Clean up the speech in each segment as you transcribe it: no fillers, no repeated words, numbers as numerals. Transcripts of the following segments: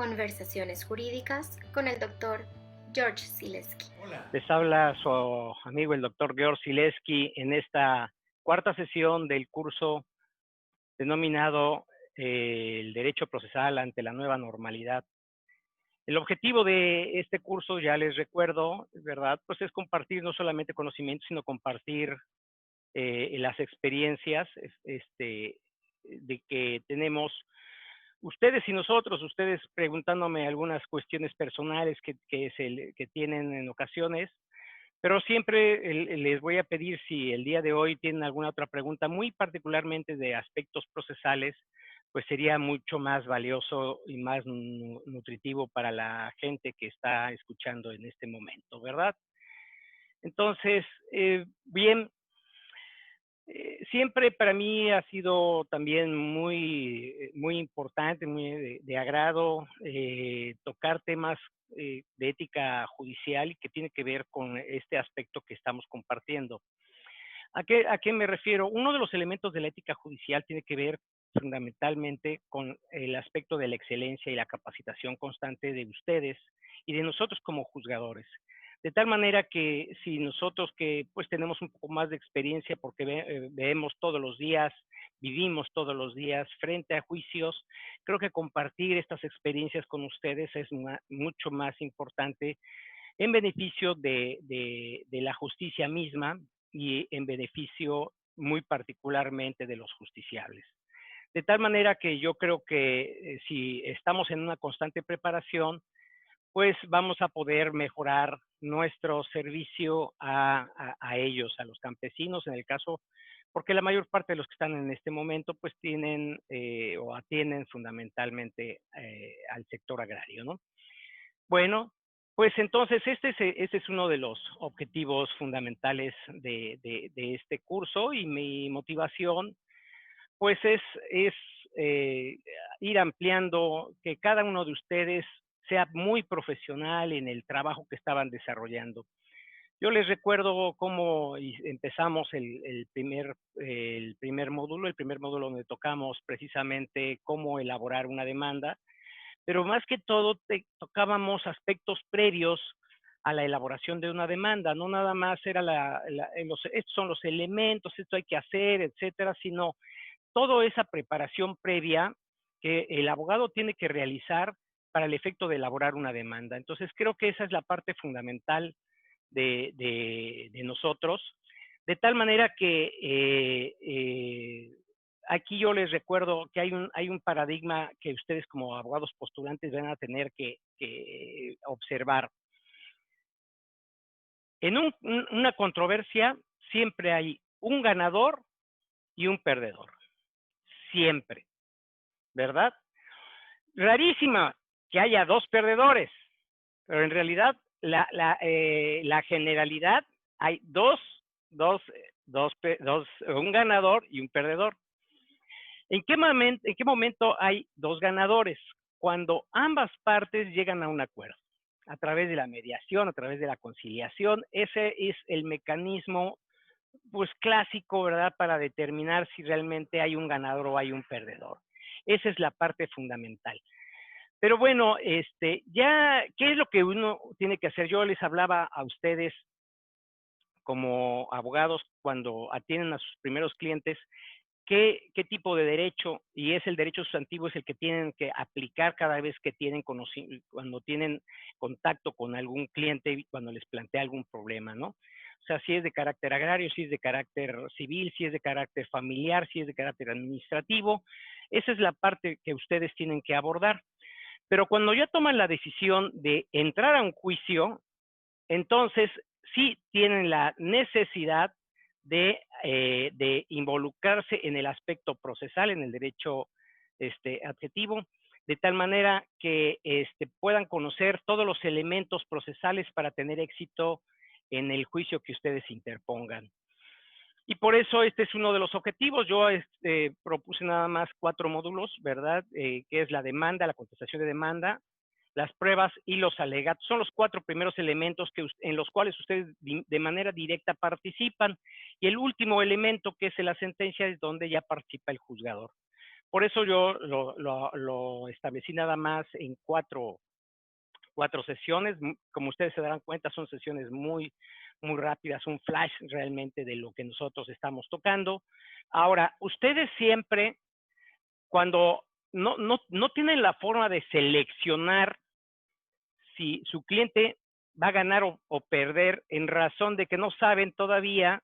Conversaciones jurídicas con el doctor George Sileski. Les habla su amigo el doctor George Sileski en esta cuarta sesión del curso denominado el Derecho Procesal ante la Nueva Normalidad. El objetivo de este curso, ya les recuerdo, ¿verdad? Pues es compartir no solamente conocimientos, sino compartir las experiencias de que tenemos ustedes y nosotros, ustedes preguntándome algunas cuestiones personales que tienen en ocasiones, pero siempre les voy a pedir si el día de hoy tienen alguna otra pregunta, muy particularmente de aspectos procesales, pues sería mucho más valioso y más nutritivo para la gente que está escuchando en este momento, ¿verdad? Entonces, bien, siempre para mí ha sido también muy importante, muy de agrado tocar temas de ética judicial y que tiene que ver con este aspecto que estamos compartiendo. ¿A qué me refiero? Uno de los elementos de la ética judicial tiene que ver fundamentalmente con el aspecto de la excelencia y la capacitación constante de ustedes y de nosotros como juzgadores. De tal manera que si nosotros que pues tenemos un poco más de experiencia porque vemos todos los días, vivimos todos los días frente a juicios, creo que compartir estas experiencias con ustedes es mucho más importante en beneficio de la justicia misma y en beneficio muy particularmente de los justiciables. De tal manera que yo creo que si estamos en una constante preparación, pues vamos a poder mejorar nuestro servicio a ellos, a los campesinos, en el caso, porque la mayor parte de los que están en este momento, pues tienen o atienden fundamentalmente al sector agrario, ¿no? Bueno, pues entonces este es uno de los objetivos fundamentales de este curso y mi motivación pues es eh, ir ampliando que cada uno de ustedes sea muy profesional en el trabajo que estaban desarrollando. Yo les recuerdo cómo empezamos el primer módulo donde tocamos precisamente cómo elaborar una demanda, pero más que todo tocábamos aspectos previos a la elaboración de una demanda, no nada más era estos son los elementos, esto hay que hacer, etcétera, sino toda esa preparación previa que el abogado tiene que realizar para el efecto de elaborar una demanda. Entonces, creo que esa es la parte fundamental de nosotros, de tal manera que aquí yo les recuerdo que hay un paradigma que ustedes como abogados postulantes van a tener que observar. En una controversia siempre hay un ganador y un perdedor. Siempre, ¿verdad? Rarísima que haya dos perdedores, pero en realidad la generalidad hay un ganador y un perdedor. ¿En qué momento hay dos ganadores? Cuando ambas partes llegan a un acuerdo, a través de la mediación, a través de la conciliación. Ese es el mecanismo pues clásico, ¿verdad?, para determinar si realmente hay un ganador o hay un perdedor. Esa es la parte fundamental. Pero bueno, ya, ¿qué es lo que uno tiene que hacer? Yo les hablaba a ustedes como abogados cuando atienden a sus primeros clientes, qué tipo de derecho, y es el derecho sustantivo, es el que tienen que aplicar cada vez que tienen cuando tienen contacto con algún cliente y cuando les plantea algún problema, ¿no? O sea, si es de carácter agrario, si es de carácter civil, si es de carácter familiar, si es de carácter administrativo, esa es la parte que ustedes tienen que abordar. Pero cuando ya toman la decisión de entrar a un juicio, entonces sí tienen la necesidad de involucrarse en el aspecto procesal, en el derecho adjetivo, de tal manera que puedan conocer todos los elementos procesales para tener éxito en el juicio que ustedes interpongan. Y por eso este es uno de los objetivos. Yo propuse nada más 4 módulos, ¿verdad? Que es la demanda, la contestación de demanda, las pruebas y los alegatos. Son los 4 primeros elementos en los cuales ustedes de manera directa participan. Y el último elemento, que es la sentencia, es donde ya participa el juzgador. Por eso yo lo establecí nada más en cuatro sesiones. Como ustedes se darán cuenta, son sesiones muy rápidas, un flash realmente de lo que nosotros estamos tocando. Ahora, ustedes siempre, cuando no tienen la forma de seleccionar si su cliente va a ganar o perder en razón de que no saben todavía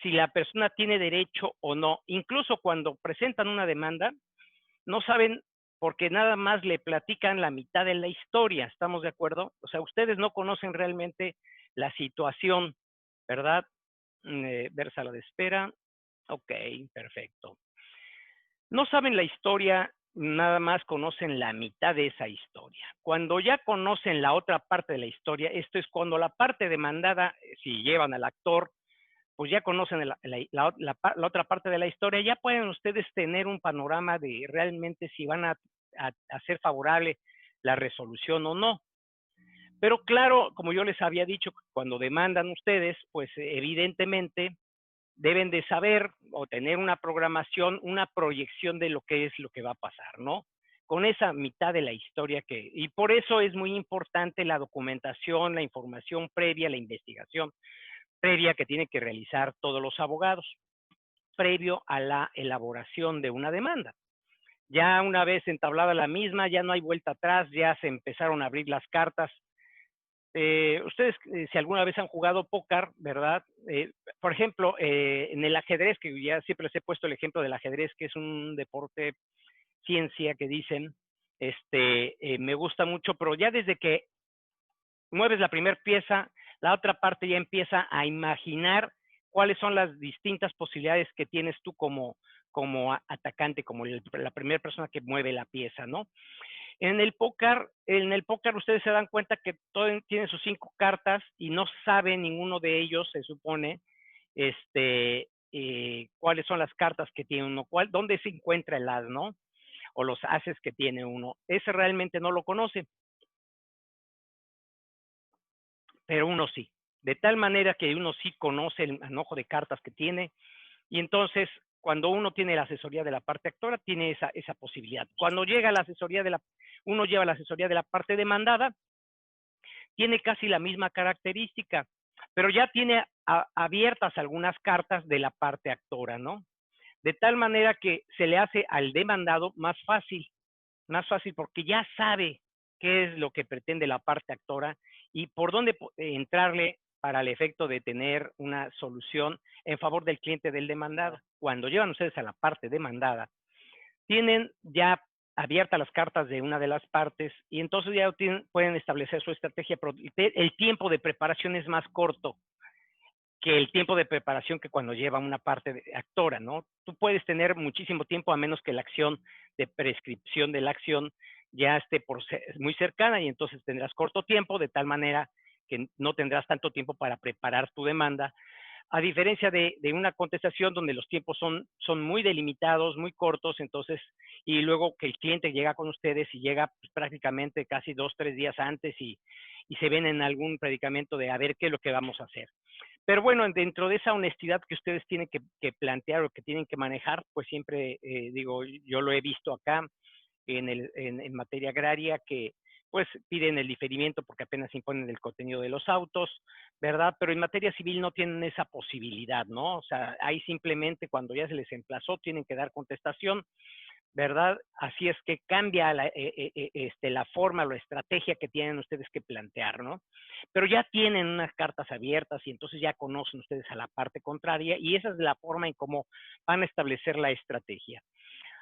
si la persona tiene derecho o no. Incluso cuando presentan una demanda, no saben porque nada más le platican la mitad de la historia, ¿estamos de acuerdo? O sea, ustedes no conocen realmente la situación, ¿verdad? Ver sala de espera. Ok, perfecto. No saben la historia, nada más conocen la mitad de esa historia. Cuando ya conocen la otra parte de la historia, esto es cuando la parte demandada, si llevan al actor, pues ya conocen la otra parte de la historia, ya pueden ustedes tener un panorama de realmente si van a ser favorable la resolución o no. Pero claro, como yo les había dicho, cuando demandan ustedes, pues evidentemente deben de saber o tener una programación, una proyección de lo que es lo que va a pasar, ¿no? Con esa mitad de la historia y por eso es muy importante la documentación, la información previa, la investigación previa que tienen que realizar todos los abogados, previo a la elaboración de una demanda. Ya una vez entablada la misma, ya no hay vuelta atrás, ya se empezaron a abrir las cartas. Ustedes, si alguna vez han jugado póker, ¿verdad? Por ejemplo, en el ajedrez, que ya siempre les he puesto el ejemplo del ajedrez, que es un deporte ciencia que dicen, me gusta mucho, pero ya desde que mueves la primera pieza, la otra parte ya empieza a imaginar cuáles son las distintas posibilidades que tienes tú como atacante, como la primera persona que mueve la pieza, ¿no? En el póker ustedes se dan cuenta que todo tienen sus 5 cartas y no sabe ninguno de ellos, se supone, cuáles son las cartas que tiene uno, dónde se encuentra el as, ¿no? O los ases que tiene uno. Ese realmente no lo conoce, pero uno sí. De tal manera que uno sí conoce el manojo de cartas que tiene y entonces cuando uno tiene la asesoría de la parte actora, tiene esa posibilidad. Cuando llega la asesoría uno lleva la asesoría de la parte demandada, tiene casi la misma característica, pero ya tiene abiertas algunas cartas de la parte actora, ¿no? De tal manera que se le hace al demandado más fácil porque ya sabe qué es lo que pretende la parte actora y por dónde entrarle para el efecto de tener una solución en favor del cliente del demandado. Cuando llevan ustedes a la parte demandada, tienen ya abiertas las cartas de una de las partes y entonces ya pueden establecer su estrategia, pero el tiempo de preparación es más corto que el tiempo de preparación que cuando lleva una parte actora, ¿no? Tú puedes tener muchísimo tiempo a menos que la acción de prescripción de la acción ya esté muy cercana y entonces tendrás corto tiempo, de tal manera que no tendrás tanto tiempo para preparar tu demanda, a diferencia de una contestación donde los tiempos son muy delimitados, muy cortos, entonces, y luego que el cliente llega con ustedes y llega pues, prácticamente casi 2, 3 días antes y se ven en algún predicamento de a ver qué es lo que vamos a hacer. Pero bueno, dentro de esa honestidad que ustedes tienen que plantear o que tienen que manejar, pues siempre digo, yo lo he visto acá en materia agraria que pues piden el diferimiento porque apenas imponen el contenido de los autos, ¿verdad? Pero en materia civil no tienen esa posibilidad, ¿no? O sea, ahí simplemente cuando ya se les emplazó tienen que dar contestación, ¿verdad? Así es que cambia la forma, la estrategia que tienen ustedes que plantear, ¿no? Pero ya tienen unas cartas abiertas y entonces ya conocen ustedes a la parte contraria y esa es la forma en cómo van a establecer la estrategia.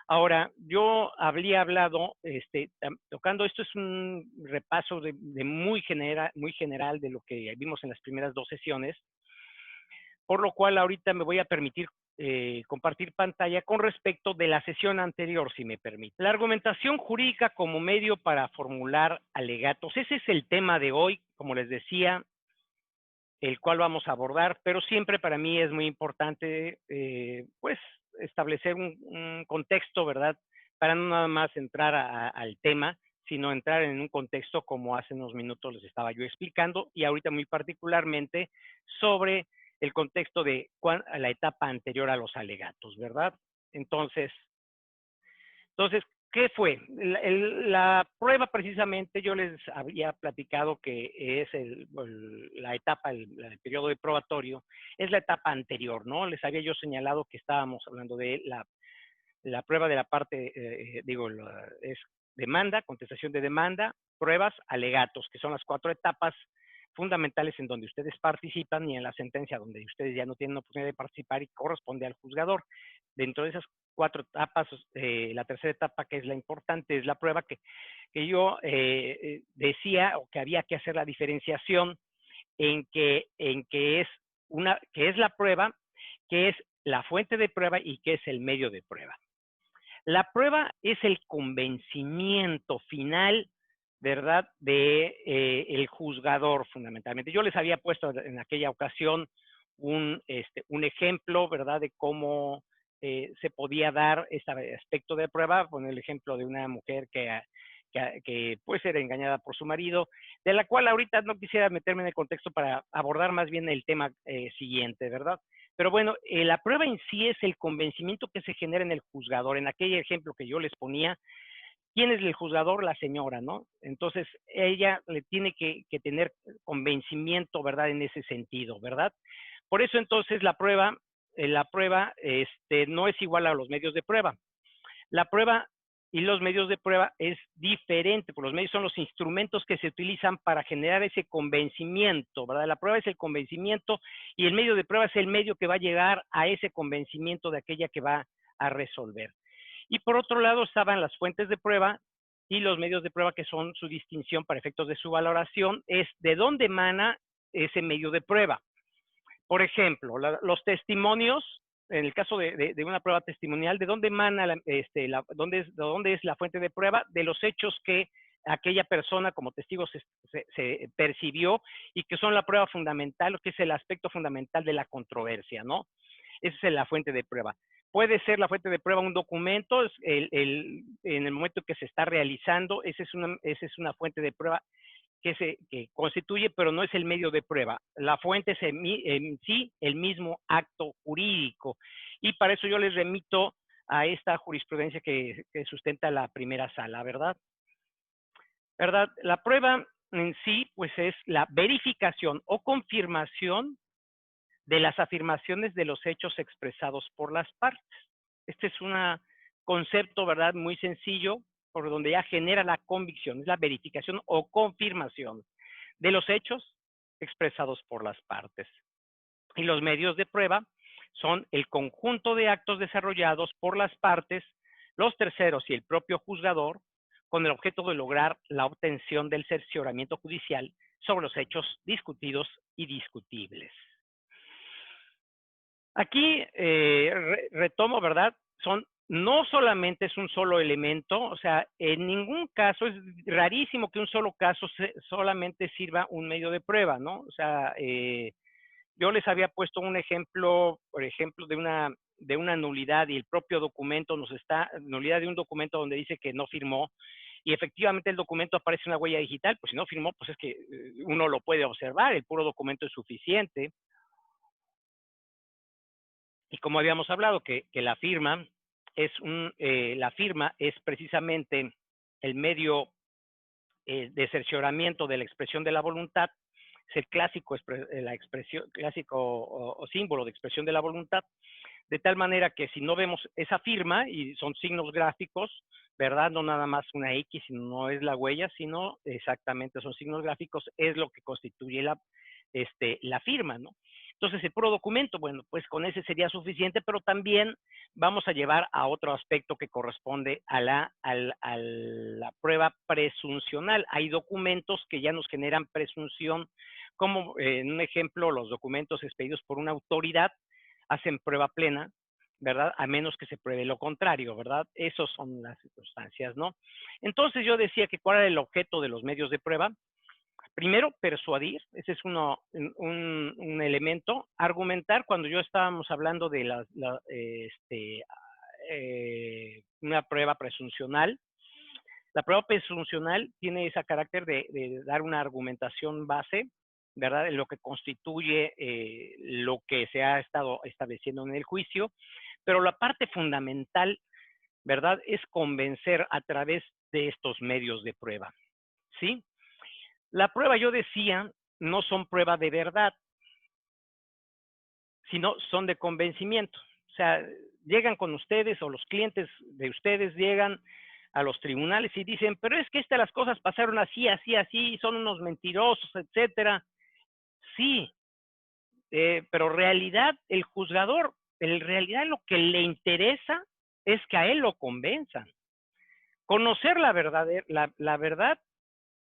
Ahora, yo habría hablado, tocando esto es un repaso de muy general de lo que vimos en las primeras 2 sesiones, por lo cual ahorita me voy a permitir compartir pantalla con respecto de la sesión anterior, si me permite. La argumentación jurídica como medio para formular alegatos. Ese es el tema de hoy, como les decía, el cual vamos a abordar, pero siempre para mí es muy importante, pues, establecer un contexto, ¿verdad? Para no nada más entrar al tema, sino entrar en un contexto como hace unos minutos les estaba yo explicando y ahorita muy particularmente sobre el contexto de la etapa anterior a los alegatos, ¿verdad? Entonces, Entonces, ¿qué fue? La prueba precisamente, yo les había platicado que es la etapa, el periodo de probatorio, es la etapa anterior, ¿no? Les había yo señalado que estábamos hablando de la prueba de la parte, es demanda, contestación de demanda, pruebas, alegatos, que son las 4 etapas fundamentales en donde ustedes participan y en la sentencia donde ustedes ya no tienen oportunidad de participar y corresponde al juzgador. Dentro de esas 4 etapas, la tercera etapa, que es la importante, es la prueba que yo decía, o que había que hacer la diferenciación que es la prueba, que es la fuente de prueba y que es el medio de prueba. La prueba es el convencimiento final, ¿verdad?, de el juzgador fundamentalmente. Yo les había puesto en aquella ocasión un ejemplo, ¿verdad?, de cómo se podía dar este aspecto de prueba, con el ejemplo de una mujer que pues era engañada por su marido, de la cual ahorita no quisiera meterme en el contexto para abordar más bien el tema siguiente, ¿verdad? Pero bueno, la prueba en sí es el convencimiento que se genera en el juzgador. En aquel ejemplo que yo les ponía, ¿quién es el juzgador? La señora, ¿no? Entonces, ella le tiene que tener convencimiento, ¿verdad? En ese sentido, ¿verdad? Por eso entonces la prueba no es igual a los medios de prueba. La prueba y los medios de prueba es diferente, porque los medios son los instrumentos que se utilizan para generar ese convencimiento, ¿verdad? La prueba es el convencimiento y el medio de prueba es el medio que va a llegar a ese convencimiento de aquella que va a resolver. Y por otro lado estaban las fuentes de prueba y los medios de prueba, que son su distinción para efectos de su valoración, es de dónde emana ese medio de prueba. Por ejemplo, los testimonios, en el caso de una prueba testimonial, ¿de dónde emana, de dónde es la fuente de prueba? De los hechos que aquella persona como testigo se percibió y que son la prueba fundamental, que es el aspecto fundamental de la controversia, ¿no? Esa es la fuente de prueba. Puede ser la fuente de prueba un documento, en el momento que se está realizando, esa es una fuente de prueba que constituye, pero no es el medio de prueba. La fuente es en sí el mismo acto jurídico. Y para eso yo les remito a esta jurisprudencia que sustenta la primera sala, ¿verdad? ¿Verdad? La prueba en sí, pues es la verificación o confirmación de las afirmaciones de los hechos expresados por las partes. Este es un concepto, ¿verdad?, muy sencillo, por donde ya genera la convicción, es la verificación o confirmación de los hechos expresados por las partes. Y los medios de prueba son el conjunto de actos desarrollados por las partes, los terceros y el propio juzgador, con el objeto de lograr la obtención del cercioramiento judicial sobre los hechos discutidos y discutibles. Aquí retomo, ¿verdad? No solamente es un solo elemento, o sea, en ningún caso, es rarísimo que un solo caso solamente sirva un medio de prueba, ¿no? O sea, yo les había puesto un ejemplo, por ejemplo, de una nulidad y el propio documento nulidad de un documento donde dice que no firmó y efectivamente el documento aparece una huella digital, pues si no firmó, pues es que uno lo puede observar, el puro documento es suficiente. Y como habíamos hablado, que la firma es precisamente el medio de cercioramiento de la expresión de la voluntad, es el clásico, o símbolo de expresión de la voluntad, de tal manera que si no vemos esa firma, y son signos gráficos, ¿verdad? No nada más una X, sino no es la huella, sino exactamente son signos gráficos, es lo que constituye la firma, ¿no? Entonces, el puro documento, bueno, pues con ese sería suficiente, pero también vamos a llevar a otro aspecto que corresponde a la prueba presuncional. Hay documentos que ya nos generan presunción, como en un ejemplo, los documentos expedidos por una autoridad hacen prueba plena, ¿verdad? A menos que se pruebe lo contrario, ¿verdad? Esas son las circunstancias, ¿no? Entonces yo decía que ¿cuál era el objeto de los medios de prueba? Primero, persuadir, ese es un elemento. Argumentar, cuando yo estábamos hablando de una prueba presuncional. La prueba presuncional tiene ese carácter de dar una argumentación base, ¿verdad?, en lo que constituye lo que se ha estado estableciendo en el juicio, pero la parte fundamental ¿verdad? Es convencer a través de estos medios de prueba, ¿sí? La prueba, yo decía, no son prueba de verdad, sino son de convencimiento. O sea, llegan con ustedes o los clientes de ustedes llegan a los tribunales y dicen, pero es que las cosas pasaron así, así, así, son unos mentirosos, etcétera. Sí, pero realidad, el juzgador, en realidad lo que le interesa es que a él lo convenzan. Conocer la verdad,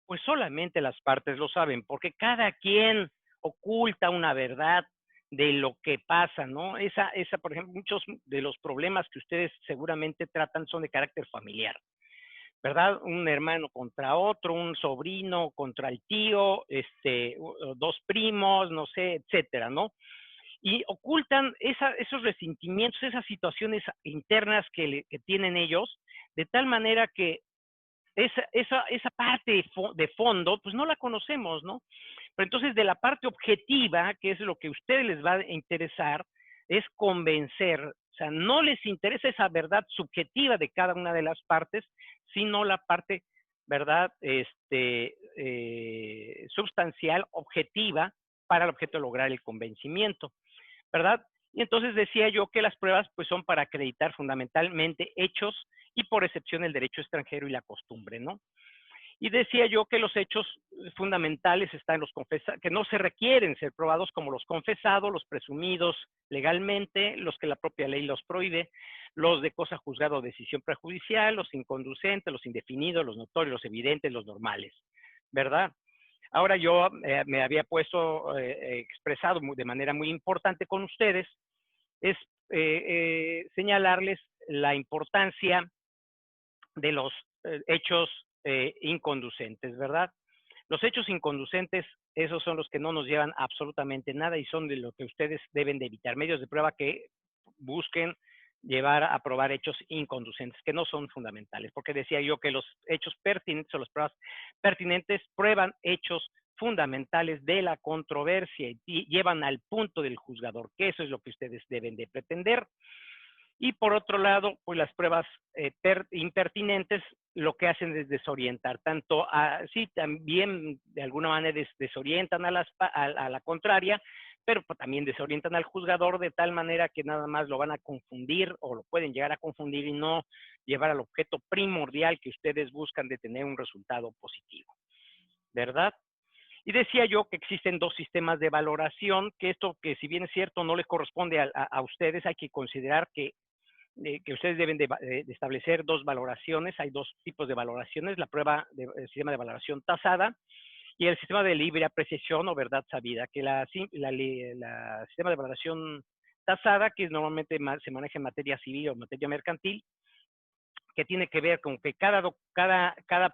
pues solamente las partes lo saben, porque cada quien oculta una verdad de lo que pasa, ¿no? Por ejemplo, muchos de los problemas que ustedes seguramente tratan son de carácter familiar, ¿verdad? Un hermano contra otro, un sobrino contra el tío, dos primos, no sé, etcétera, ¿no? Y ocultan esos resentimientos, esas situaciones internas que tienen ellos, de tal manera que esa parte de fondo, pues no la conocemos, ¿no? Pero entonces de la parte objetiva, que es lo que a ustedes les va a interesar, es convencer, o sea, no les interesa esa verdad subjetiva de cada una de las partes, sino la parte, ¿verdad? Sustancial, objetiva, para el objeto de lograr el convencimiento, ¿verdad? Y entonces decía yo que las pruebas pues son para acreditar fundamentalmente hechos y por excepción el derecho extranjero y la costumbre, ¿no? Y decía yo que los hechos fundamentales están en los confesados, que no se requieren ser probados como los confesados, los presumidos legalmente, los que la propia ley los prohíbe, los de cosa juzgada o decisión prejudicial, los inconducentes, los indefinidos, los notorios, los evidentes, los normales, ¿verdad? Ahora yo me había expresado de manera muy importante con ustedes, es señalarles la importancia de los hechos inconducentes, ¿verdad? Los hechos inconducentes, esos son los que no nos llevan absolutamente nada y son de lo que ustedes deben de evitar. Medios de prueba que busquen llevar a probar hechos inconducentes, que no son fundamentales, porque decía yo que los hechos pertinentes o las pruebas pertinentes prueban hechos fundamentales de la controversia y llevan al punto del juzgador, que eso es lo que ustedes deben de pretender. Y por otro lado, pues las pruebas impertinentes lo que hacen es desorientar, sí, también de alguna manera desorientan a la contraria, pero pues también desorientan al juzgador de tal manera que nada más lo van a confundir o lo pueden llegar a confundir y no llevar al objeto primordial que ustedes buscan de tener un resultado positivo, ¿verdad? Y decía yo que existen dos sistemas de valoración, que esto que si bien es cierto no les corresponde a ustedes, hay que considerar que ustedes deben de establecer dos valoraciones. Hay dos tipos de valoraciones, el sistema de valoración tasada y el sistema de libre apreciación o verdad sabida, que la sistema de valoración tasada, que normalmente se maneja en materia civil o materia mercantil, que tiene que ver con que cada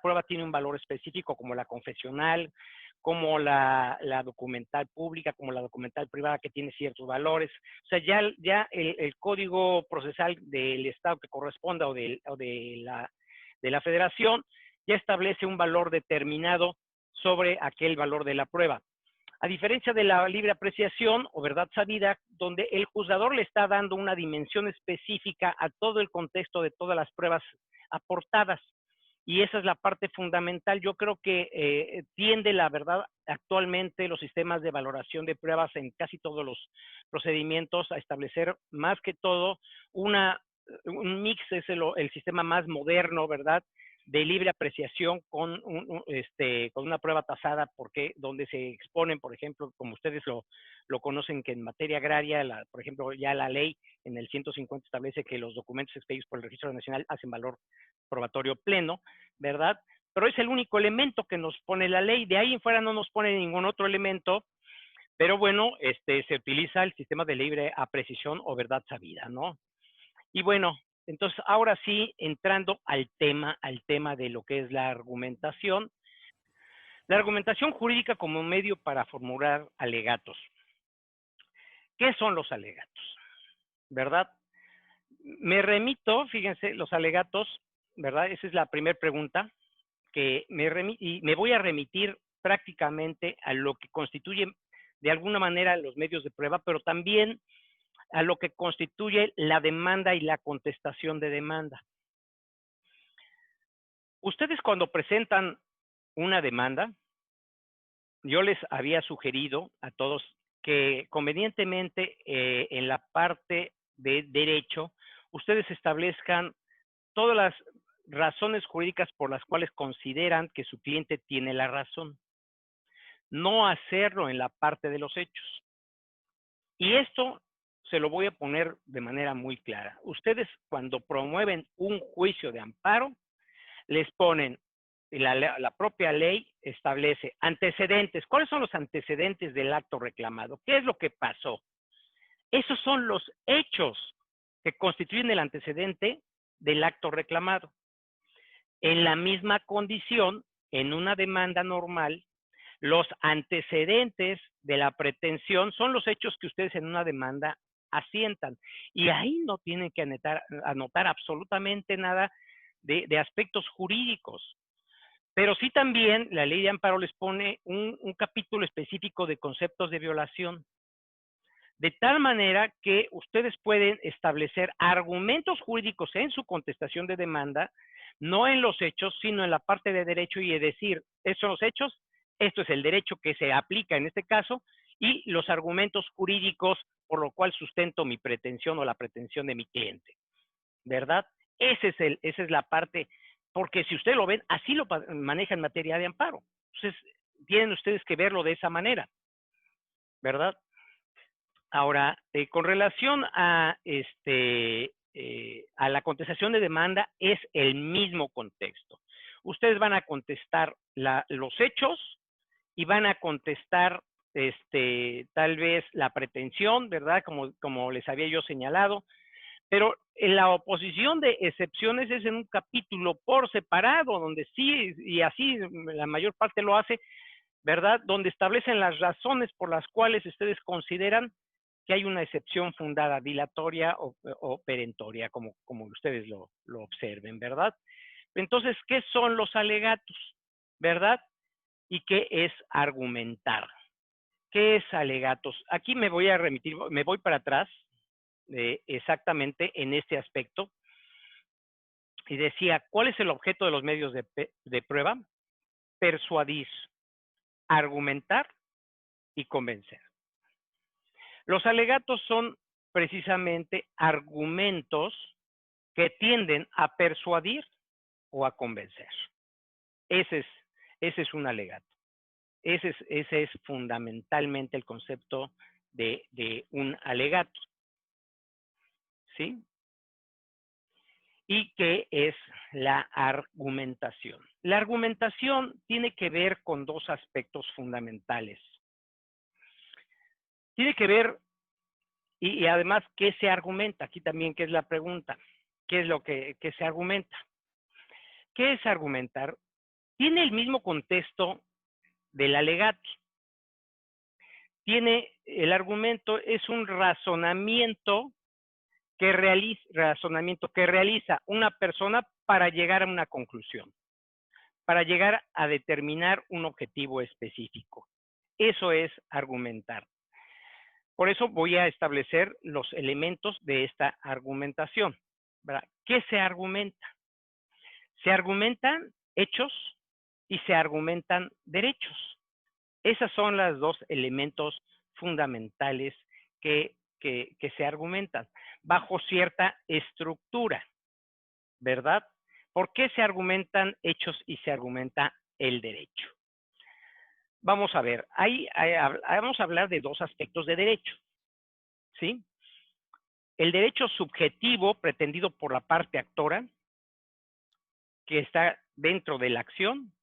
prueba tiene un valor específico, como la confesional, como la documental pública, como la documental privada, que tiene ciertos valores. O sea, ya el código procesal del Estado que corresponda o de la Federación ya establece un valor determinado sobre aquel valor de la prueba. A diferencia de la libre apreciación o verdad sabida, donde el juzgador le está dando una dimensión específica a todo el contexto de todas las pruebas aportadas. Y esa es la parte fundamental. Yo creo que tiende, la verdad, actualmente los sistemas de valoración de pruebas en casi todos los procedimientos a establecer más que todo un mix, es el sistema más moderno, ¿verdad?, de libre apreciación con una prueba tasada, porque donde se exponen, por ejemplo, como ustedes lo conocen, que en materia agraria, por ejemplo, ya la ley en el 150 establece que los documentos expedidos por el Registro Nacional hacen valor probatorio pleno, ¿verdad? Pero es el único elemento que nos pone la ley. De ahí en fuera no nos pone ningún otro elemento, pero bueno, se utiliza el sistema de libre apreciación o verdad sabida, ¿no? Y bueno, entonces ahora sí, entrando al tema de lo que es la argumentación jurídica como medio para formular alegatos. ¿Qué son los alegatos? ¿Verdad? Me remito, fíjense, los alegatos, ¿verdad? Esa es la primera pregunta, y me voy a remitir prácticamente a lo que constituye de alguna manera los medios de prueba, pero también a lo que constituye la demanda y la contestación de demanda. Ustedes cuando presentan una demanda, yo les había sugerido a todos que convenientemente en la parte de derecho, ustedes establezcan todas las razones jurídicas por las cuales consideran que su cliente tiene la razón, no hacerlo en la parte de los hechos. Y esto se lo voy a poner de manera muy clara. Ustedes cuando promueven un juicio de amparo, les ponen, la propia ley establece antecedentes. ¿Cuáles son los antecedentes del acto reclamado? ¿Qué es lo que pasó? Esos son los hechos que constituyen el antecedente del acto reclamado. En la misma condición, en una demanda normal, los antecedentes de la pretensión son los hechos que ustedes en una demanda asientan. Y ahí no tienen que anotar absolutamente nada de aspectos jurídicos. Pero sí también la ley de amparo les pone un capítulo específico de conceptos de violación. De tal manera que ustedes pueden establecer argumentos jurídicos en su contestación de demanda, no en los hechos, sino en la parte de derecho y decir, estos son los hechos, esto es el derecho que se aplica en este caso, y los argumentos jurídicos por lo cual sustento mi pretensión o la pretensión de mi cliente, ¿verdad? Esa es la parte, porque si ustedes lo ven, así lo maneja en materia de amparo. Entonces, tienen ustedes que verlo de esa manera, ¿verdad? Ahora, con relación a la contestación de demanda, es el mismo contexto. Ustedes van a contestar los hechos y van a contestar tal vez la pretensión, ¿verdad? Como les había yo señalado, pero en la oposición de excepciones es en un capítulo por separado, donde sí, y así la mayor parte lo hace, ¿verdad? Donde establecen las razones por las cuales ustedes consideran que hay una excepción fundada, dilatoria o perentoria, como ustedes lo observen, ¿verdad? Entonces, ¿qué son los alegatos? ¿Verdad? ¿Y qué es argumentar? ¿Qué es alegatos? Aquí me voy a remitir, me voy para atrás, exactamente en este aspecto, y decía, ¿cuál es el objeto de los medios de prueba? Persuadir, argumentar y convencer. Los alegatos son precisamente argumentos que tienden a persuadir o a convencer. Ese es un alegato. Ese es fundamentalmente el concepto de un alegato. ¿Sí? ¿Y qué es la argumentación? La argumentación tiene que ver con dos aspectos fundamentales. Tiene que ver, y además, ¿qué se argumenta? Aquí también, ¿qué es la pregunta? ¿Qué es lo que se argumenta? ¿Qué es argumentar? Tiene el mismo contexto del alegato. El argumento es un razonamiento que realiza una persona para llegar a una conclusión, para llegar a determinar un objetivo específico. Eso es argumentar. Por eso voy a establecer los elementos de esta argumentación, ¿verdad? ¿Qué se argumenta? Se argumentan hechos y se argumentan derechos. Esos son los dos elementos fundamentales que se argumentan bajo cierta estructura, ¿verdad? ¿Por qué se argumentan hechos y se argumenta el derecho? Vamos a ver, vamos a hablar de dos aspectos de derecho, ¿sí? El derecho subjetivo pretendido por la parte actora, que está dentro de la acción,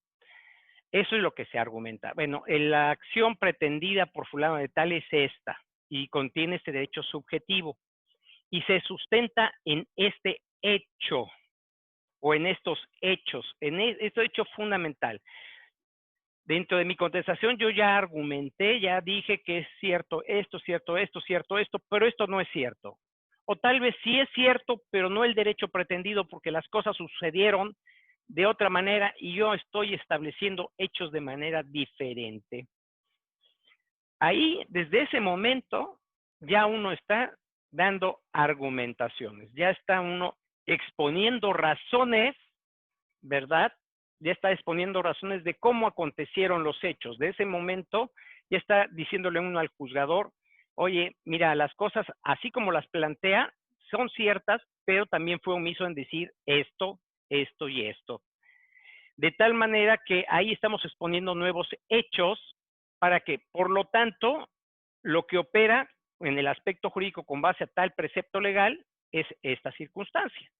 eso es lo que se argumenta. Bueno, la acción pretendida por fulano de tal es esta, y contiene este derecho subjetivo, y se sustenta en este hecho, o en estos hechos, en este hecho fundamental. Dentro de mi contestación yo ya argumenté, ya dije que es cierto esto, cierto esto, cierto esto, pero esto no es cierto. O tal vez sí es cierto, pero no el derecho pretendido porque las cosas sucedieron de otra manera y yo estoy estableciendo hechos de manera diferente. Ahí, desde ese momento, ya uno está dando argumentaciones, ya está uno exponiendo razones, ¿verdad?, ya está exponiendo razones de cómo acontecieron los hechos. De ese momento ya está diciéndole uno al juzgador, oye, mira, las cosas así como las plantea son ciertas, pero también fue omiso en decir esto, esto y esto. De tal manera que ahí estamos exponiendo nuevos hechos para que, por lo tanto, lo que opera en el aspecto jurídico con base a tal precepto legal es esta circunstancia.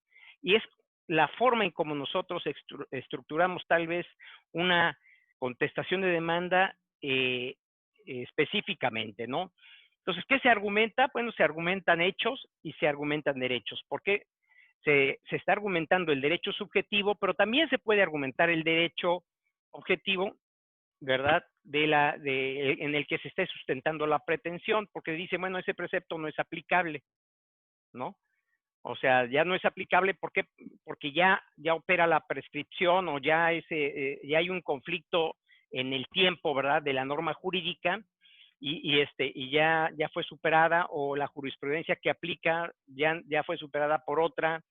Y es la forma en cómo nosotros estructuramos tal vez una contestación de demanda específicamente, ¿no? Entonces, ¿qué se argumenta? Bueno, se argumentan hechos y se argumentan derechos. ¿Por qué? Se está argumentando el derecho subjetivo, pero también se puede argumentar el derecho objetivo, ¿verdad? En el que se esté sustentando la pretensión, porque dice, bueno, ese precepto no es aplicable, ¿no? O sea, ya no es aplicable porque ya opera la prescripción o ya ya hay un conflicto en el tiempo, ¿verdad? De la norma jurídica y ya fue superada, o la jurisprudencia que aplica ya fue superada por otra.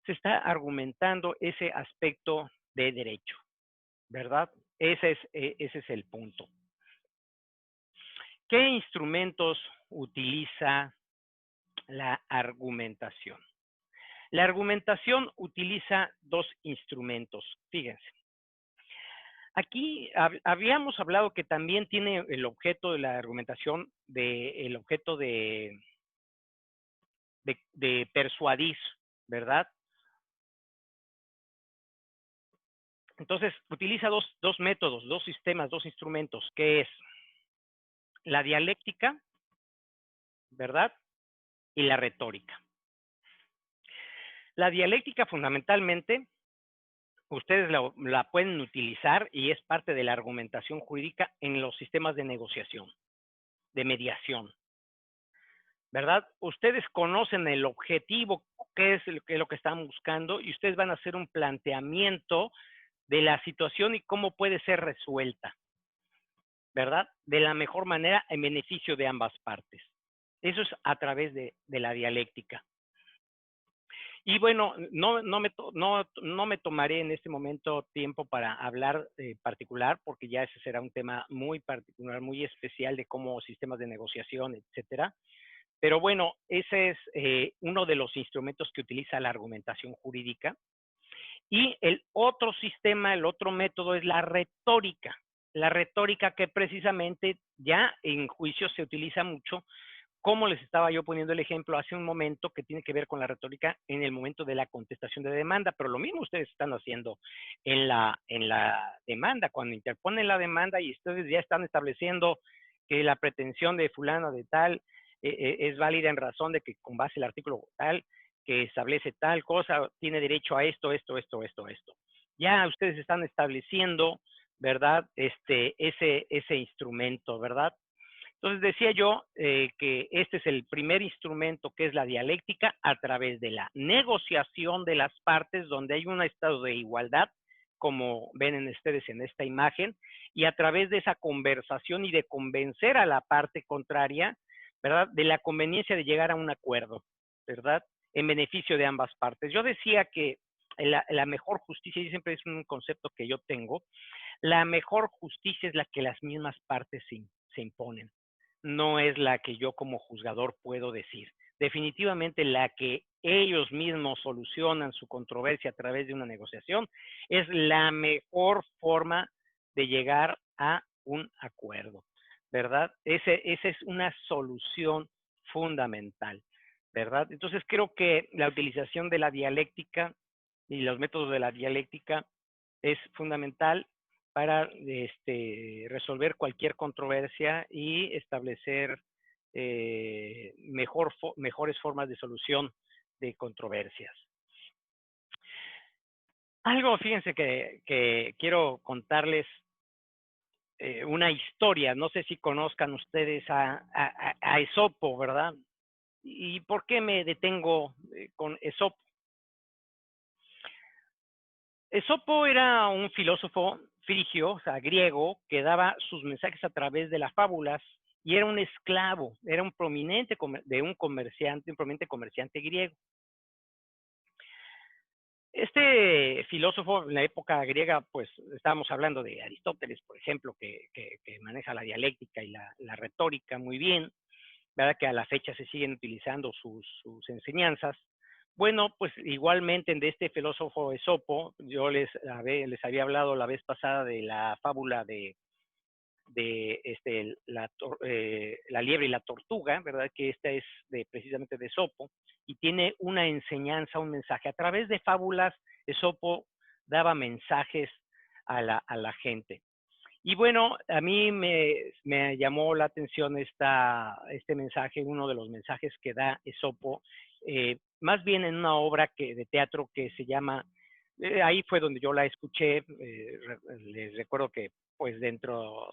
Se está argumentando ese aspecto de derecho, ¿verdad? Ese es el punto. ¿Qué instrumentos utiliza la argumentación? La argumentación utiliza dos instrumentos. Fíjense. Aquí habíamos hablado que también tiene el objeto de la argumentación, el objeto de persuadir, ¿verdad? Entonces, utiliza dos métodos, dos sistemas, dos instrumentos, que es la dialéctica, ¿verdad? Y la retórica. La dialéctica, fundamentalmente, ustedes la pueden utilizar y es parte de la argumentación jurídica en los sistemas de negociación, de mediación, ¿verdad? Ustedes conocen el objetivo, qué es lo que están buscando, y ustedes van a hacer un planteamiento de la situación y cómo puede ser resuelta, ¿verdad? De la mejor manera en beneficio de ambas partes. Eso es a través de la dialéctica. Y bueno, no me tomaré en este momento tiempo para hablar particular, porque ya ese será un tema muy particular, muy especial de cómo sistemas de negociación, etcétera. Pero bueno, ese es uno de los instrumentos que utiliza la argumentación jurídica. Y el otro sistema, el otro método es la retórica. La retórica que precisamente ya en juicio se utiliza mucho, como les estaba yo poniendo el ejemplo hace un momento, que tiene que ver con la retórica en el momento de la contestación de demanda, pero lo mismo ustedes están haciendo en la demanda, cuando interponen la demanda y ustedes ya están estableciendo que la pretensión de fulano de tal es válida en razón de que con base al artículo tal, que establece tal cosa, tiene derecho a esto. Ya ustedes están estableciendo, ¿verdad? Ese instrumento, ¿verdad? Entonces decía yo que este es el primer instrumento, que es la dialéctica, a través de la negociación de las partes, donde hay un estado de igualdad, como ven ustedes en esta imagen, y a través de esa conversación y de convencer a la parte contraria, ¿verdad? De la conveniencia de llegar a un acuerdo, ¿verdad? En beneficio de ambas partes. Yo decía que la mejor justicia, y siempre es un concepto que yo tengo, la mejor justicia es la que las mismas partes se imponen. No es la que yo como juzgador puedo decir. Definitivamente la que ellos mismos solucionan su controversia a través de una negociación es la mejor forma de llegar a un acuerdo, ¿verdad? Esa es una solución fundamental, ¿verdad? Entonces creo que la utilización de la dialéctica y los métodos de la dialéctica es fundamental para resolver cualquier controversia y establecer mejores formas de solución de controversias. Algo, fíjense que quiero contarles una historia. No sé si conozcan ustedes a Esopo, ¿verdad? ¿Y por qué me detengo con Esopo? Esopo era un filósofo frigio, o sea, griego, que daba sus mensajes a través de las fábulas, y era un esclavo, era un prominente un prominente comerciante griego. Este filósofo en la época griega, pues estábamos hablando de Aristóteles, por ejemplo, que maneja la dialéctica y la retórica muy bien, ¿verdad? Que a la fecha se siguen utilizando sus enseñanzas. Bueno, pues igualmente de este filósofo Esopo, yo les había hablado la vez pasada de la fábula de la liebre y la tortuga, ¿verdad? Que esta es precisamente de Esopo, y tiene una enseñanza, un mensaje. A través de fábulas, Esopo daba mensajes a la gente. Y bueno, a mí me llamó la atención este mensaje, uno de los mensajes que da Esopo, más bien en una obra de teatro que se llama, ahí fue donde yo la escuché, les recuerdo que pues dentro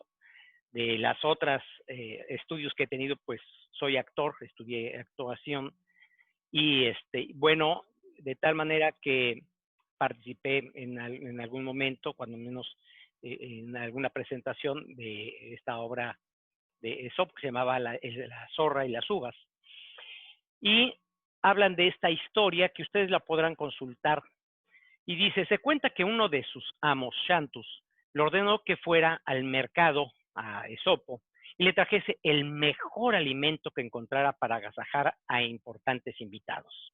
de las otras estudios que he tenido, pues soy actor, estudié actuación y bueno, de tal manera que participé en algún momento, cuando menos en alguna presentación de esta obra de Aesop que se llamaba la zorra y las uvas. Y hablan de esta historia que ustedes la podrán consultar. Y dice, se cuenta que uno de sus amos, Xanthus, le ordenó que fuera al mercado a Esopo y le trajese el mejor alimento que encontrara para agasajar a importantes invitados.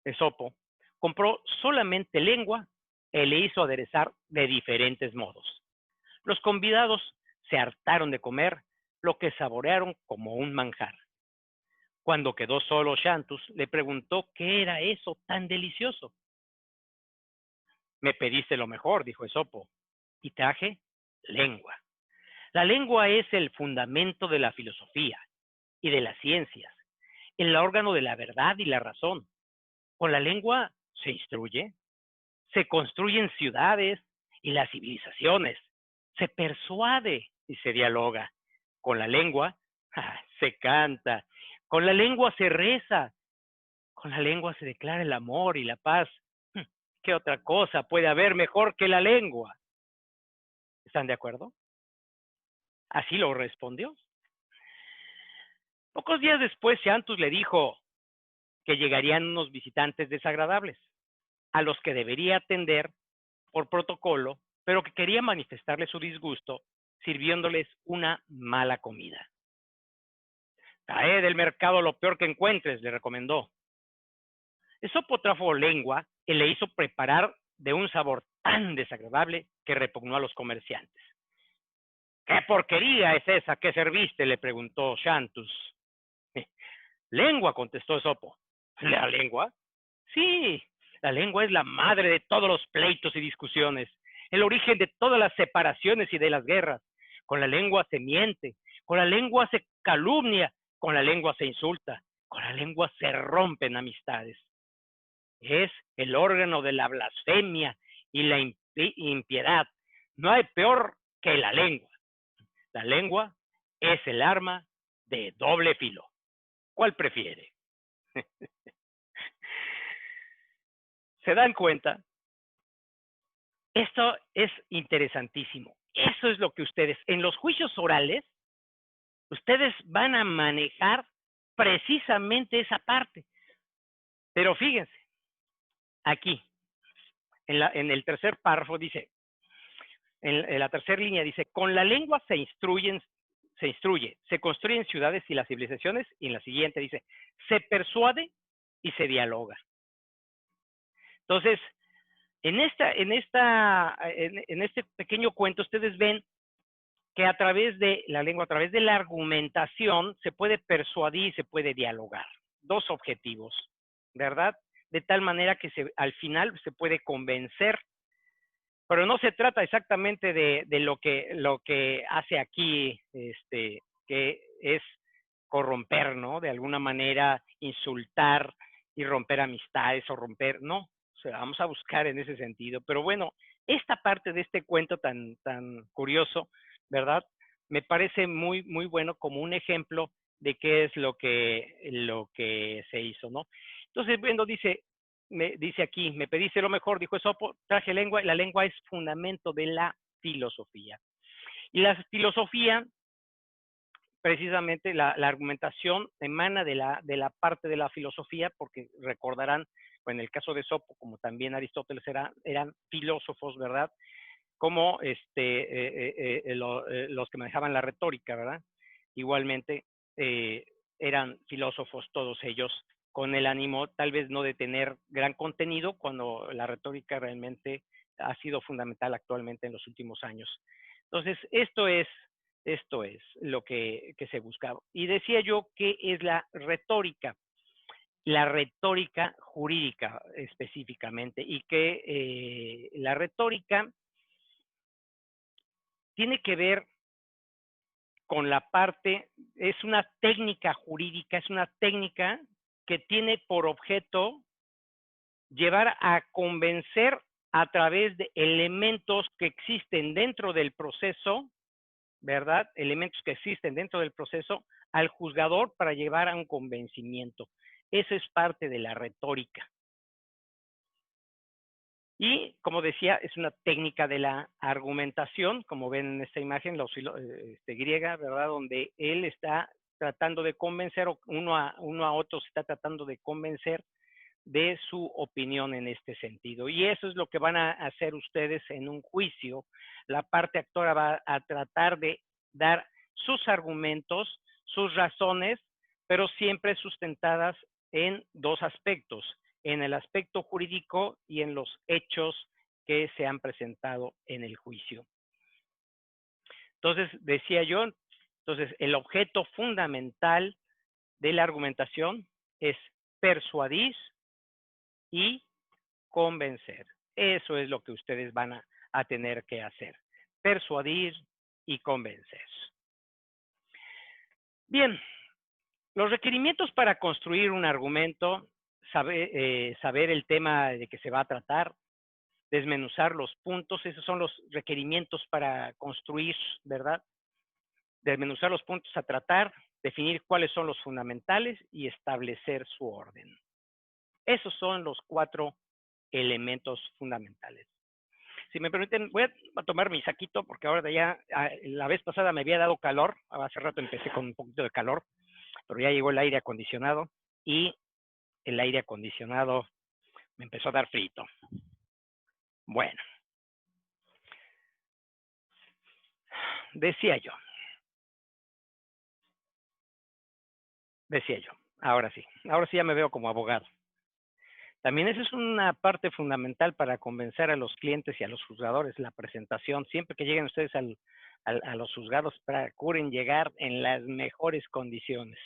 Esopo compró solamente lengua y le hizo aderezar de diferentes modos. Los convidados se hartaron de comer lo que saborearon como un manjar. Cuando quedó solo Xanthus, le preguntó qué era eso tan delicioso. Me pediste lo mejor, dijo Esopo, y traje lengua. La lengua es el fundamento de la filosofía y de las ciencias, el órgano de la verdad y la razón. Con la lengua se instruye, se construyen ciudades y las civilizaciones, se persuade y se dialoga. Con la lengua se canta, con la lengua se reza, con la lengua se declara el amor y la paz. ¿Qué otra cosa puede haber mejor que la lengua? ¿Están de acuerdo? Así lo respondió. Pocos días después, Xanthus le dijo que llegarían unos visitantes desagradables, a los que debería atender por protocolo, pero que quería manifestarles su disgusto sirviéndoles una mala comida. Trae del mercado lo peor que encuentres, le recomendó. Esopo trajo lengua y le hizo preparar de un sabor tan desagradable que repugnó a los comerciantes. ¿Qué porquería es esa que serviste?, le preguntó Xanthus. Lengua, contestó Esopo. ¿La lengua? Sí, la lengua es la madre de todos los pleitos y discusiones, el origen de todas las separaciones y de las guerras. Con la lengua se miente, con la lengua se calumnia, con la lengua se insulta, con la lengua se rompen amistades. Es el órgano de la blasfemia y la impiedad. No hay peor que la lengua. La lengua es el arma de doble filo. ¿Cuál prefiere? ¿Se dan cuenta? Esto es interesantísimo. Eso es lo que ustedes, en los juicios orales, ustedes van a manejar precisamente esa parte. Pero fíjense, aquí, en el tercer párrafo dice, en la tercera línea dice, con la lengua se instruye, se construyen ciudades y las civilizaciones, y en la siguiente dice, se persuade y se dialoga. Entonces, en este pequeño cuento, ustedes ven que a través de la lengua, a través de la argumentación, se puede persuadir, se puede dialogar. Dos objetivos, ¿verdad? De tal manera que al final se puede convencer, pero no se trata exactamente de lo que hace aquí, que es corromper, ¿no? De alguna manera insultar y romper amistades o romper, no. O sea, vamos a buscar en ese sentido. Pero bueno, esta parte de este cuento tan curioso, ¿verdad? Me parece muy, muy bueno como un ejemplo de qué es lo que se hizo, ¿no? Entonces, bueno, dice aquí, me pediste lo mejor, dijo Esopo, traje lengua, y la lengua es fundamento de la filosofía. Y la filosofía, precisamente la argumentación emana de la parte de la filosofía, porque recordarán o en el caso de Sopo, como también Aristóteles, eran filósofos, ¿verdad? Como los que manejaban la retórica, ¿verdad? Igualmente eran filósofos todos ellos, con el ánimo tal vez no de tener gran contenido, cuando la retórica realmente ha sido fundamental actualmente en los últimos años. Entonces, esto es lo que se buscaba. Y decía yo, ¿qué es la retórica? La retórica jurídica específicamente, y que la retórica tiene que ver con la parte, es una técnica jurídica, es una técnica que tiene por objeto llevar a convencer a través de elementos que existen dentro del proceso, ¿verdad? Elementos que existen dentro del proceso al juzgador para llevar a un convencimiento. Eso es parte de la retórica. Y, como decía, es una técnica de la argumentación, como ven en esta imagen, griega, ¿verdad? Donde él está tratando de convencer, o uno a otro se está tratando de convencer de su opinión en este sentido. Y eso es lo que van a hacer ustedes en un juicio. La parte actora va a tratar de dar sus argumentos, sus razones, pero siempre sustentadas en dos aspectos: en el aspecto jurídico y en los hechos que se han presentado en el juicio. Entonces, decía yo, el objeto fundamental de la argumentación es persuadir y convencer. Eso es lo que ustedes van a tener que hacer: persuadir y convencer. Bien, los requerimientos para construir un argumento: saber el tema de que se va a tratar, desmenuzar los puntos. Esos son los requerimientos para construir, ¿verdad? Desmenuzar los puntos a tratar, definir cuáles son los fundamentales y establecer su orden. Esos son los 4 elementos fundamentales. Si me permiten, voy a tomar mi saquito, porque ahora ya, la vez pasada me había dado calor, hace rato empecé con un poquito de calor, pero ya llegó el aire acondicionado y el aire acondicionado me empezó a dar frito. Bueno, decía yo, ahora sí ya me veo como abogado. También esa es una parte fundamental para convencer a los clientes y a los juzgadores: la presentación. Siempre que lleguen ustedes a los juzgados, procuren llegar en las mejores condiciones,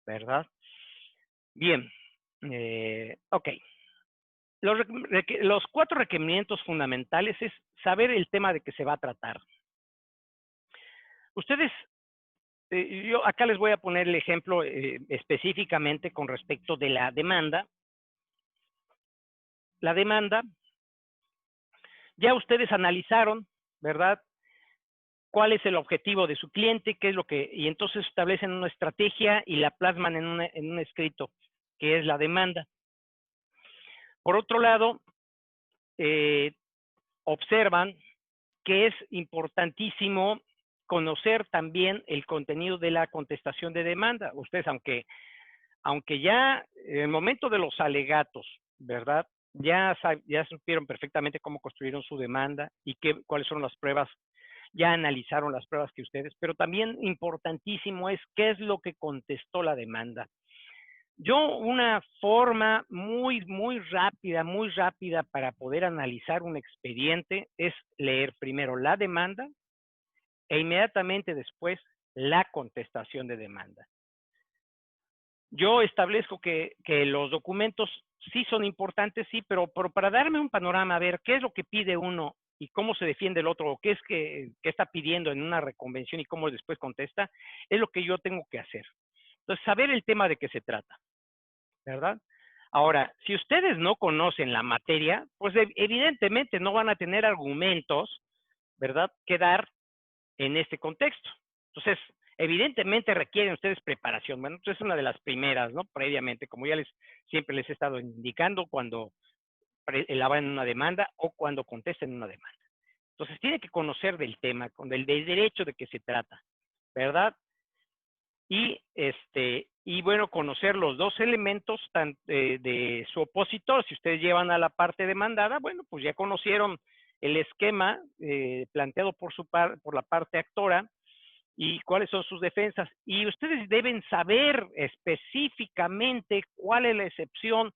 ¿verdad? Bien, ok. Los 4 requerimientos fundamentales es saber el tema de que se va a tratar. Ustedes, yo acá les voy a poner el ejemplo específicamente con respecto de la demanda. La demanda, ya ustedes analizaron, ¿verdad?, cuál es el objetivo de su cliente, qué es lo que, y entonces establecen una estrategia y la plasman en un escrito, que es la demanda. Por otro lado, observan que es importantísimo conocer también el contenido de la contestación de demanda. Ustedes, aunque ya en el momento de los alegatos, ¿verdad?, ya supieron perfectamente cómo construyeron su demanda y cuáles son las pruebas, ya analizaron las pruebas que ustedes, pero también importantísimo es qué es lo que contestó la demanda. Yo, una forma muy rápida para poder analizar un expediente es leer primero la demanda e inmediatamente después la contestación de demanda. Yo establezco que los documentos sí son importantes, sí, pero para darme un panorama, a ver qué es lo que pide uno y cómo se defiende el otro, o qué es que está pidiendo en una reconvención y cómo después contesta, es lo que yo tengo que hacer. Entonces, saber el tema de qué se trata, ¿verdad? Ahora, si ustedes no conocen la materia, pues evidentemente no van a tener argumentos, ¿verdad?, que dar en este contexto. Entonces, evidentemente requieren ustedes preparación. Bueno, entonces es una de las primeras, ¿no? Previamente, como ya siempre les he estado indicando, cuando elaboran una demanda o cuando contesten una demanda. Entonces, tiene que conocer del tema, del derecho de que se trata, ¿verdad? y bueno, conocer los dos elementos de su opositor. Si ustedes llevan a la parte demandada, bueno, pues ya conocieron el esquema planteado por la parte actora y cuáles son sus defensas. Y ustedes deben saber específicamente cuál es la excepción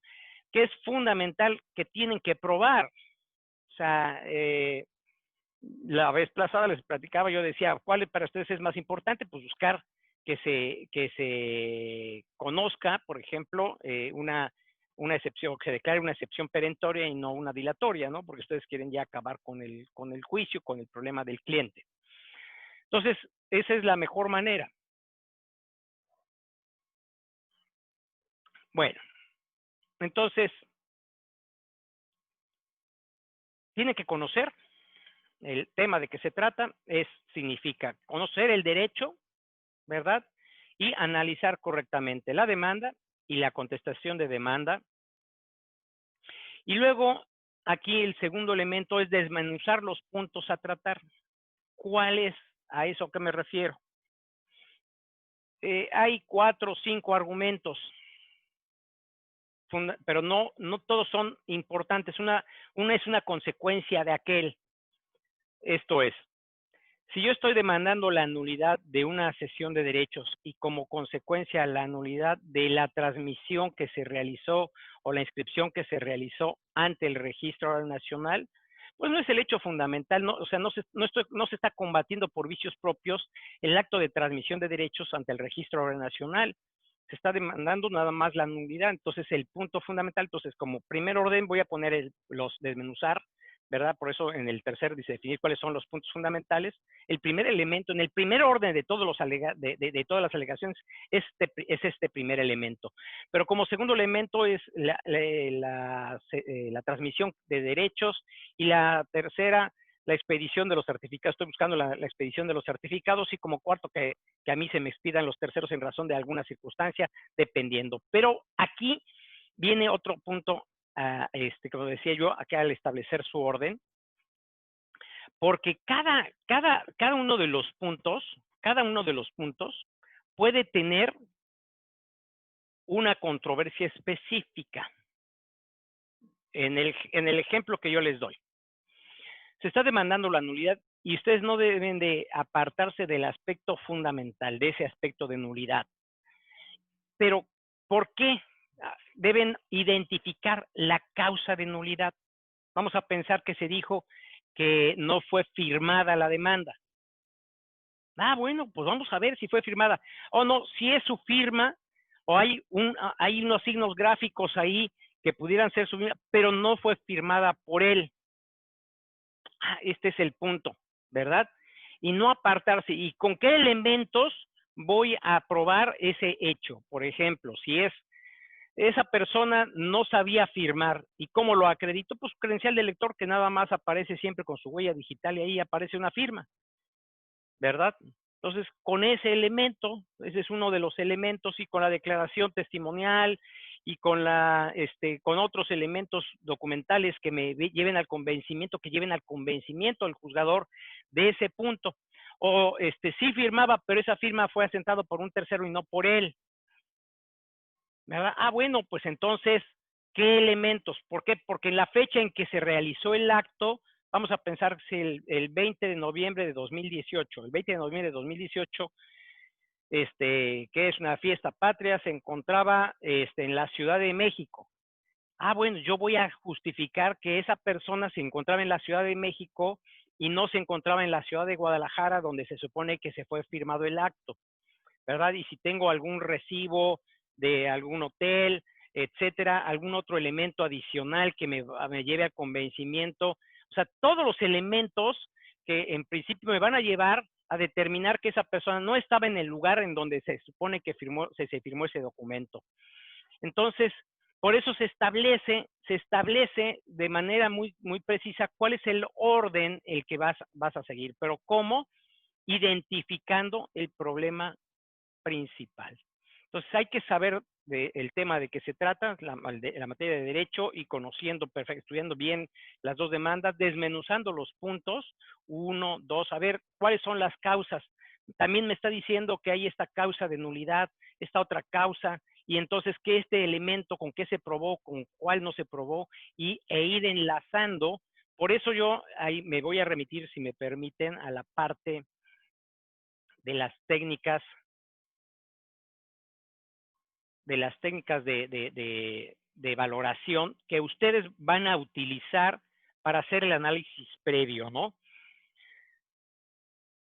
que es fundamental que tienen que probar. O sea, la vez pasada les platicaba, yo decía, ¿cuál para ustedes es más importante? Pues buscar que se conozca, por ejemplo, una excepción, que se declare una excepción perentoria y no una dilatoria, ¿no? Porque ustedes quieren ya acabar con el juicio, con el problema del cliente. Entonces, esa es la mejor manera. Bueno, entonces, tiene que conocer el tema de que se trata, significa conocer el derecho, ¿verdad? Y analizar correctamente la demanda y la contestación de demanda. Y luego, aquí el segundo elemento es desmenuzar los puntos a tratar. ¿Cuál es a eso que me refiero? Hay 4 o 5 argumentos, pero no todos son importantes. Una es una consecuencia de aquel. Esto es, si yo estoy demandando la nulidad de una cesión de derechos y como consecuencia la nulidad de la transmisión que se realizó o la inscripción que se realizó ante el Registro Oral Nacional, pues no es el hecho fundamental, no, o sea, no se está combatiendo por vicios propios el acto de transmisión de derechos ante el Registro Oral Nacional. Se está demandando nada más la nulidad. Entonces, el punto fundamental, entonces, como primer orden voy a poner los desmenuzar, ¿verdad? Por eso en el tercer dice definir cuáles son los puntos fundamentales. El primer elemento, en el primer orden de todos los de todas las alegaciones, es este primer elemento. Pero como segundo elemento es la transmisión de derechos, y la tercera, la expedición de los certificados. Estoy buscando la expedición de los certificados, y como cuarto, que a mí se me expidan los terceros en razón de alguna circunstancia, dependiendo. Pero aquí viene otro punto, como decía yo, acá al establecer su orden, porque cada uno de los puntos puede tener una controversia específica. En el ejemplo que yo les doy, se está demandando la nulidad y ustedes no deben de apartarse del aspecto fundamental, de ese aspecto de nulidad. Pero, ¿por qué? Deben identificar la causa de nulidad. Vamos a pensar que se dijo que no fue firmada la demanda. Bueno, pues vamos a ver si fue firmada. O no, si es su firma, o hay unos signos gráficos ahí que pudieran ser su firma, pero no fue firmada por él. Este es el punto, ¿verdad? Y no apartarse. ¿Y con qué elementos voy a probar ese hecho? Por ejemplo, si esa persona no sabía firmar, ¿y cómo lo acredito? Pues credencial de lector, que nada más aparece siempre con su huella digital y ahí aparece una firma, ¿verdad? Entonces, con ese elemento, ese es uno de los elementos, y con la declaración testimonial y con con otros elementos documentales que me lleven al convencimiento, al juzgador de ese punto. O sí firmaba, pero esa firma fue asentada por un tercero y no por él, ¿verdad? Bueno, pues entonces, ¿qué elementos? ¿Por qué? Porque en la fecha en que se realizó el acto, vamos a pensar si el 20 de noviembre de 2018, el 20 de noviembre de 2018, que es una fiesta patria, se encontraba en la Ciudad de México. Bueno, yo voy a justificar que esa persona se encontraba en la Ciudad de México y no se encontraba en la ciudad de Guadalajara, donde se supone que se fue firmado el acto, ¿verdad? Y si tengo algún recibo de algún hotel, etcétera, algún otro elemento adicional que me lleve al convencimiento. O sea, todos los elementos que en principio me van a llevar a determinar que esa persona no estaba en el lugar en donde se supone que se firmó ese documento. Entonces, por eso se establece de manera muy, muy precisa cuál es el orden el que vas a seguir. Pero ¿cómo? Identificando el problema principal. Entonces, hay que saber el tema de qué se trata, la materia de derecho, y conociendo, estudiando bien las dos demandas, desmenuzando los puntos, 1, 2, a ver cuáles son las causas. también me está diciendo que hay esta causa de nulidad, esta otra causa, y entonces que este elemento con qué se probó, con cuál no se probó, e ir enlazando. Por eso yo ahí me voy a remitir, si me permiten, a la parte de las técnicas, de valoración que ustedes van a utilizar para hacer el análisis previo, ¿no?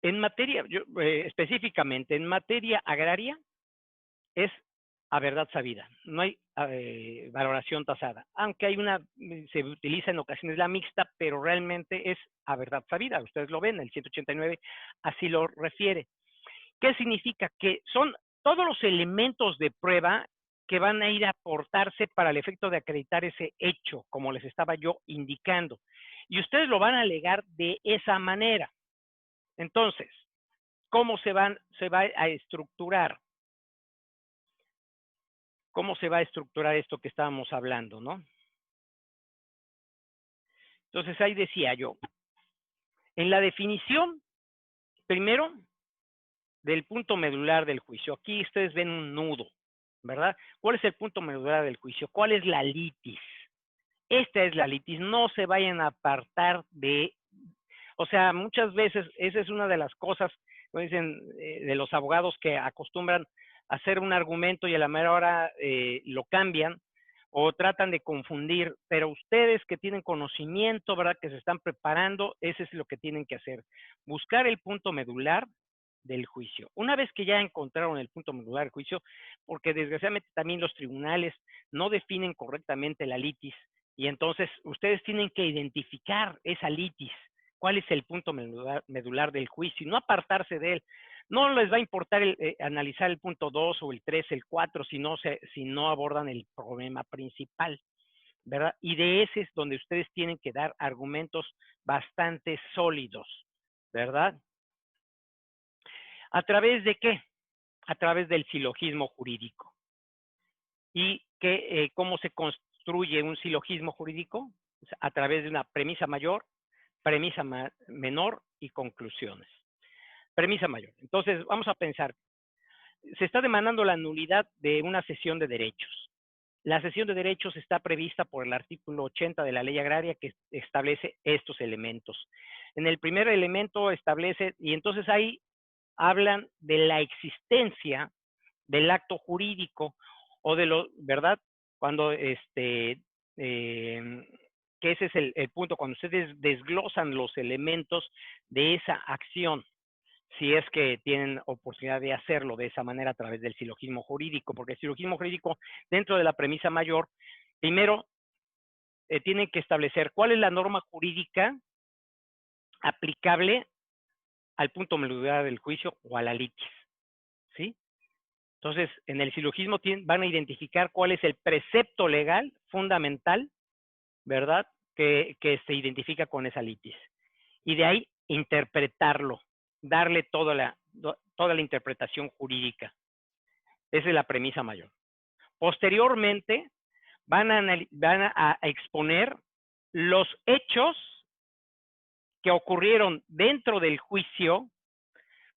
En materia, específicamente en materia agraria, es a verdad sabida, no hay valoración tasada, aunque hay se utiliza en ocasiones la mixta, pero realmente es a verdad sabida, ustedes lo ven, el 189 así lo refiere. ¿Qué significa? Que son todos los elementos de prueba que van a ir a aportarse para el efecto de acreditar ese hecho, como les estaba yo indicando. Y ustedes lo van a alegar de esa manera. Entonces, ¿cómo se va a estructurar? ¿Cómo se va a estructurar esto que estábamos hablando, no? Entonces, ahí decía yo, en la definición, primero, del punto medular del juicio. Aquí ustedes ven un nudo, ¿verdad? ¿Cuál es el punto medular del juicio? ¿Cuál es la litis? Esta es la litis, no se vayan a apartar de, o sea, muchas veces esa es una de las cosas, como dicen, de los abogados que acostumbran a hacer un argumento y a la mera hora lo cambian o tratan de confundir, pero ustedes que tienen conocimiento, ¿verdad? Que se están preparando, ese es lo que tienen que hacer, buscar el punto medular del juicio. Una vez que ya encontraron el punto medular del juicio, porque desgraciadamente también los tribunales no definen correctamente la litis, y entonces ustedes tienen que identificar esa litis, cuál es el punto medular del juicio, y no apartarse de él. No les va a importar analizar el punto 2 o el 3, el 4, si no abordan el problema principal, ¿verdad? Y de ese es donde ustedes tienen que dar argumentos bastante sólidos, ¿verdad? ¿A través de qué? A través del silogismo jurídico. ¿Y cómo se construye un silogismo jurídico? A través de una premisa mayor, premisa menor y conclusiones. Premisa mayor. Entonces, vamos a pensar, se está demandando la nulidad de una cesión de derechos. La cesión de derechos está prevista por el artículo 80 de la Ley Agraria, que establece estos elementos. En el primer elemento establece, y entonces ahí hablan de la existencia del acto jurídico o de lo, ¿verdad? Cuando que ese es el punto, cuando ustedes desglosan los elementos de esa acción, si es que tienen oportunidad de hacerlo de esa manera a través del silogismo jurídico, porque el silogismo jurídico, dentro de la premisa mayor, primero tienen que establecer cuál es la norma jurídica aplicable al punto medular del juicio o a la litis, ¿sí? Entonces, en el silogismo van a identificar cuál es el precepto legal fundamental, ¿verdad? Que se identifica con esa litis. Y de ahí interpretarlo, darle toda la interpretación jurídica. Esa es la premisa mayor. Posteriormente, van a exponer los hechos que ocurrieron dentro del juicio.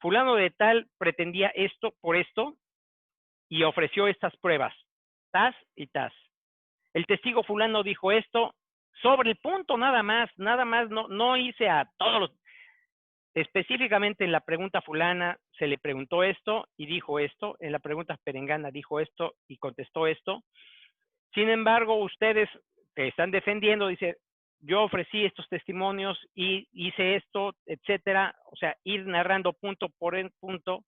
Fulano de tal pretendía esto por esto y ofreció estas pruebas, tas y tas. El testigo fulano dijo esto sobre el punto nada más, no hice a todos los, específicamente en la pregunta fulana se le preguntó esto y dijo esto, en la pregunta perengana dijo esto y contestó esto. Sin embargo, ustedes que están defendiendo, dice, yo ofrecí estos testimonios y hice esto, etcétera, o sea, ir narrando punto por punto,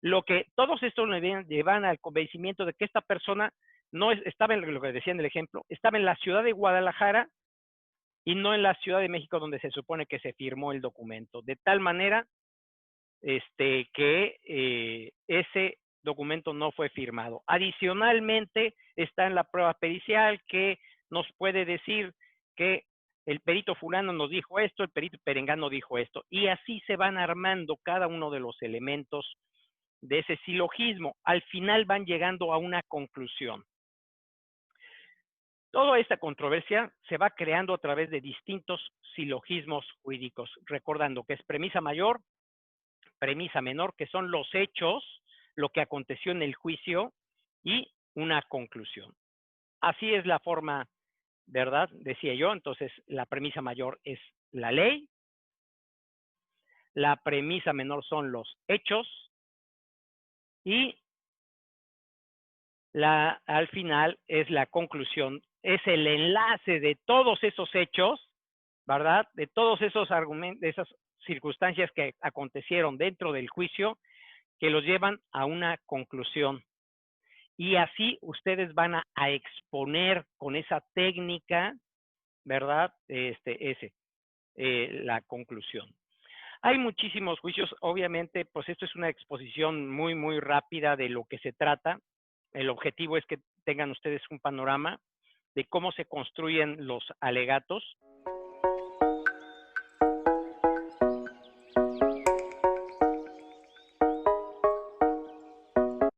lo que todos estos llevan al convencimiento de que esta persona no estaba en lo que decía en el ejemplo, estaba en la ciudad de Guadalajara y no en la Ciudad de México donde se supone que se firmó el documento, de tal manera que ese documento no fue firmado. Adicionalmente, está en la prueba pericial que nos puede decir que el perito fulano nos dijo esto, el perito perengano dijo esto, y así se van armando cada uno de los elementos de ese silogismo. Al final van llegando a una conclusión. Toda esta controversia se va creando a través de distintos silogismos jurídicos, recordando que es premisa mayor, premisa menor, que son los hechos, lo que aconteció en el juicio, y una conclusión. Así es la forma, ¿verdad? Decía yo. Entonces, la premisa mayor es la ley, la premisa menor son los hechos, y al final es la conclusión, es el enlace de todos esos hechos, ¿verdad? De todos esos argumentos, de esas circunstancias que acontecieron dentro del juicio, que los llevan a una conclusión. Y así ustedes van a exponer con esa técnica, ¿verdad? La conclusión. Hay muchísimos juicios, obviamente, pues esto es una exposición muy, muy rápida de lo que se trata. El objetivo es que tengan ustedes un panorama de cómo se construyen los alegatos.